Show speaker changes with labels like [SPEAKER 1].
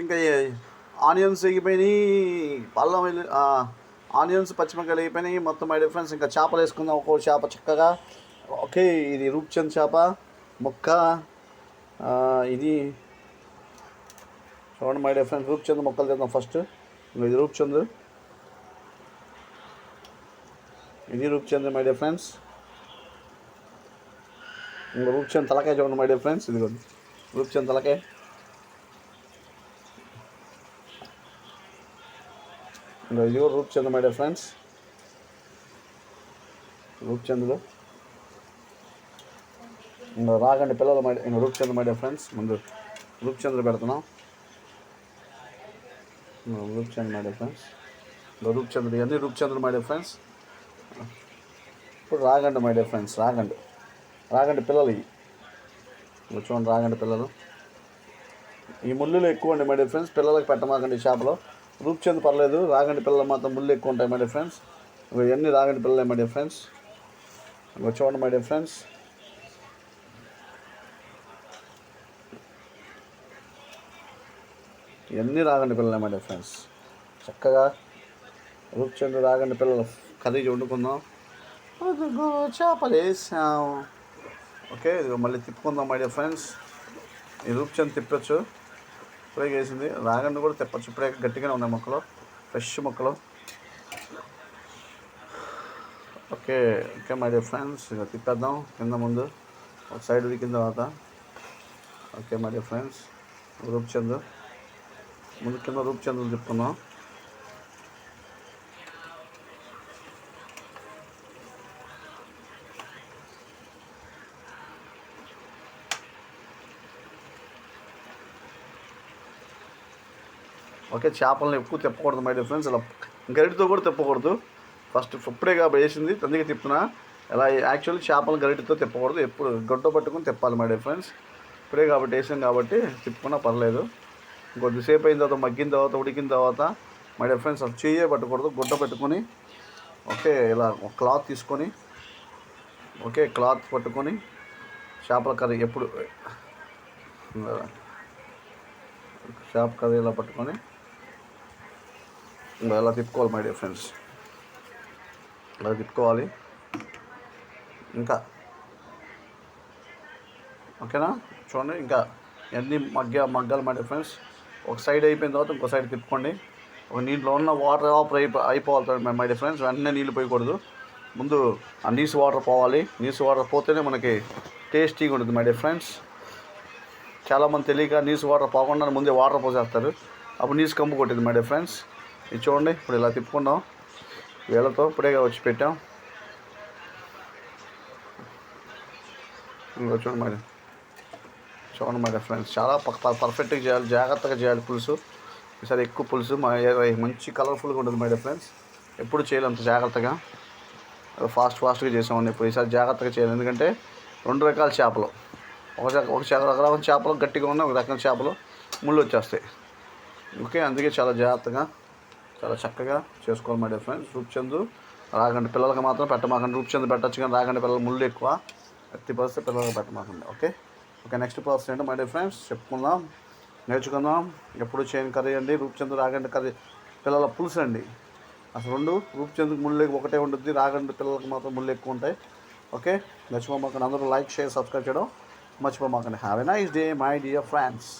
[SPEAKER 1] ఇంకా ఆనియన్స్ ఎగిపోయినాయి, అల్లం ఆనియన్స్ పచ్చిమిరకాయలు అయిపోయినాయి మొత్తం. మై డిఫరెన్స్ ఇంకా చేపలు వేసుకుందాం, ఒక్కో చేప చక్కగా. ఓకే, ఇది రూప్చంద్ చేప ముక్క. ఇది చూడండి మై డిఫరెన్స్, రూప్చంద్ ముక్కలు తిందాం ఫస్ట్. ఇది రూప్చంద్, ఇది రూప్చంద్ మై డిఫరెన్స్. ఇంకా రూప్చంద్ తలకాయ చూడండి మై డిఫరెన్స్, ఇదిగోండి రూప్చంద్ తలకాయ. ఇది కూడా రూప్చంద్ మై డిఫరెన్స్, రూప్చంద్లో ఇంకా రాగండి పిల్లలు ఇంకా రూప్చంద్ మై డిఫరెన్స్. ముందు రూప్చంద్లో పెడుతున్నాం, రూప్చంద్ మై డిఫరెన్స్. రూప్చంద్ర ఇవన్నీ రూప్చంద్ర మై డిఫరెన్స్. ఇప్పుడు రాగండి మై డిఫరెన్స్, రాగండి పిల్లలు ఇవి చూడండి, రాగండి పిల్లలు. ఈ ముళ్ళులు ఎక్కువ అండి మై డిఫరెన్స్, పిల్లలకి పెట్టమాకండి చేపలో. రూప్చంద్ పర్లేదు, రాగండి పిల్లలు మాత్రం ముళ్ళు ఎక్కువ ఉంటాయి మై డిఫరెన్స్. ఇవన్నీ రాగండి పిల్లలే మై డిఫరెన్స్. చూడండి మై డిఫరెన్స్, ఇవన్నీ రాగండి పిల్లలే మై డిఫరెన్స్. చక్కగా రూప్చంద్ రాగండి పిల్లలు కర్రీ వండుకుందాం. చేపలు వేసాం. ఓకే, ఇది మళ్ళీ తిప్పుకుందాం మై డిఫరెన్స్. ఈ రూప్చంద్ తిప్పచ్చు, ఇప్పుడే వేసింది. రాగండి కూడా తిప్పచ్చు, ఇప్పుడే గట్టిగానే ఉన్నాయి మొక్కలు, ఫ్రెష్ మొక్కలు. ఓకే ఓకే మై డిఫరెన్స్, ఇక తిప్పేద్దాం కింద ముందు ఒక సైడ్ దిగిన తర్వాత. ఓకే మై డిఫరెన్స్, రూప్చంద్ ముందు కింద రూప్చంద్రులు తిప్పుకుందాం. ఓకే, చేపలను ఎక్కువ తిప్పకూడదు మై డిఫరెన్స్, ఇలా గరిటితో కూడా తిప్పకూడదు. ఫస్ట్ ఇప్పుడే కాబట్టి వేసింది అందుకే తిప్పుతున్నా. ఇలా యాక్చువల్లీ చేపలు గరిటితో తిప్పకూడదు, ఎప్పుడు గొడ్డ పట్టుకుని తిప్పాలి మై డిఫరెన్స్. ఇప్పుడే కాబట్టి వేసాం కాబట్టి తిప్పుకున్నా పర్లేదు. కొద్దిసేపు అయిన తర్వాత, మగ్గిన తర్వాత, ఉడికిన తర్వాత మై డిఫరెన్స్ అది చెయ్యే పట్టకూడదు, గుడ్డ పెట్టుకొని. ఓకే, ఇలా ఒక క్లాత్ తీసుకొని, ఓకే క్లాత్ పట్టుకొని చేపల కర్రీ ఎప్పుడు చేప కర్రీ ఇలా పట్టుకొని ఇలా తిప్పుకోవాలి మై డిఫరెన్స్, ఇలా తిప్పుకోవాలి. ఇంకా ఓకేనా, చూడండి ఇంకా ఎన్ని మగ్గాలి మై డిఫరెన్స్. ఒక సైడ్ అయిపోయిన తర్వాత ఇంకో సైడ్ తిప్పుకోండి. ఒక నీటిలో ఉన్న వాటర్ అయిపోవాలి మై డిఫరెన్స్, వెంటనే నీళ్ళు పోయకూడదు. ముందు ఆ నీసు వాటర్ పోవాలి, నీసు వాటర్ పోతేనే మనకి టేస్టీగా ఉంటుంది మై డిఫరెన్స్. చాలామంది తెలియక నీసు వాటర్ పోకుండా ముందే వాటర్ పోసేస్తారు, అప్పుడు నీసు కంపు కొట్టింది మై డిఫరెన్స్. ఇది చూడండి, ఇప్పుడు ఇలా తిప్పుకుందాం వేళ్ళతో, ఇప్పుడేగా వచ్చి పెట్టాం. ఇంకా చూడండి మై డిఫరెన్స్, చాలా పర్ఫెక్ట్గా చేయాలి, జాగ్రత్తగా చేయాలి పులుసు. ఈసారి ఎక్కువ పులుసు మంచి కలర్ఫుల్గా ఉంటుంది మై డిఫరెన్స్. ఎప్పుడు చేయాలి అంత జాగ్రత్తగా, ఫాస్ట్గా చేసామండి. ఇప్పుడు ఈసారి జాగ్రత్తగా చేయాలి, ఎందుకంటే 2 రకాల చేపలు, ఒక రకం చేపలు గట్టిగా ఉన్నాయి, ఒక రకం చేపలు ముళ్ళు వచ్చేస్తాయి. ఓకే, అందుకే చాలా జాగ్రత్తగా చాలా చక్కగా చేసుకోవాలి మై డిఫరెన్స్. రూప్చంద్ రాగండి పిల్లలకి మాత్రం పెట్టమాకండి. రూప్చంద్ పెట్టచ్చు కానీ రాగండి పిల్లలు ముళ్ళు ఎక్కువ, ఎత్తి పరిస్థితి పిల్లలకి పెట్టమాకండి. ఓకే ఓకే, నెక్స్ట్ ప్రాసెస్ ఏంటో మై డిఫరెన్స్ చెప్పుకుందాం, నేర్చుకుందాం. ఎప్పుడు చేయని కర్రీ అండి రూప్చంద్ రాగండి కర్రీ, పిల్లల పులుసు అండి. అసలు రూప్చంద్కి ముళ్ళు ఒకటే ఉంటుంది, రాగండి పిల్లలకి మాత్రం ముళ్ళు ఎక్కువ ఉంటాయి. ఓకే, మర్చిపోమాకండి, అందరూ లైక్ షేర్ సబ్స్క్రైబ్ చేయడం మర్చిపోమాకండి. Have a nice day my dear friends.